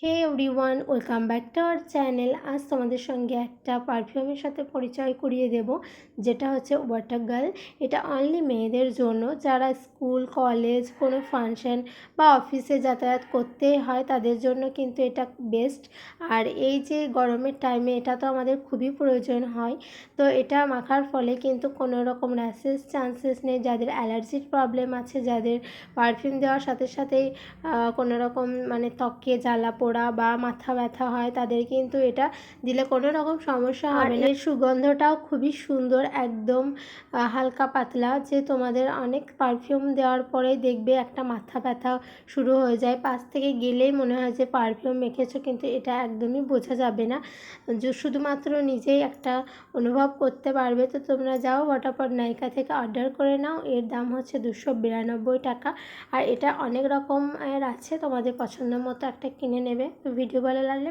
Hey everyone, welcome back to our channel. আজ তোমাদের সঙ্গে একটা পারফিউমের সাথে পরিচয় করিয়ে দেব, যেটা হচ্ছে ওয়াটার গার্ল। এটা অনলি মেয়েদের জন্য, যারা স্কুল, কলেজ, কোনো ফাংশন বা অফিসে যাতায়াত করতে হয় তাদের জন্য কিন্তু এটা বেস্ট। আর এই যে গরমের টাইমে এটা তো আমাদের খুবই প্রয়োজন হয়। তো এটা মাখার ফলে কিন্তু কোনো রকম র্যাশেস চান্সেস নেই। যাদের অ্যালার্জির প্রবলেম আছে, যাদের পারফিউম দেওয়ার সাথে সাথেই কোনো রকম মানে ত্বকে জ্বালা পোড়া বা মাথা ব্যথা হয়, তাদের কিন্তু এটা দিলে কোনো রকম সমস্যা হবে না। এর সুগন্ধটাও খুবই সুন্দর, একদম হালকা পাতলা, যে তোমাদের অনেক পারফিউম দেওয়ার পরেই দেখবে একটা মাথা ব্যথা শুরু হয়ে যায়, পাশ থেকে গেলেই মনে হয় যে পারফিউম মেখেছো, কিন্তু এটা একদমই বোঝা যাবে না। যে শুধুমাত্র নিজেই একটা অনুভব করতে পারবে। তো তোমরা যাও ঝটপট নাইকা থেকে অর্ডার করে নাও। এর দাম হচ্ছে 292 টাকা। আর এটা অনেক রকমের আছে, তোমাদের পছন্দ মতো একটা কিনে নেবে। তো ভিডিও ভালো লাগলে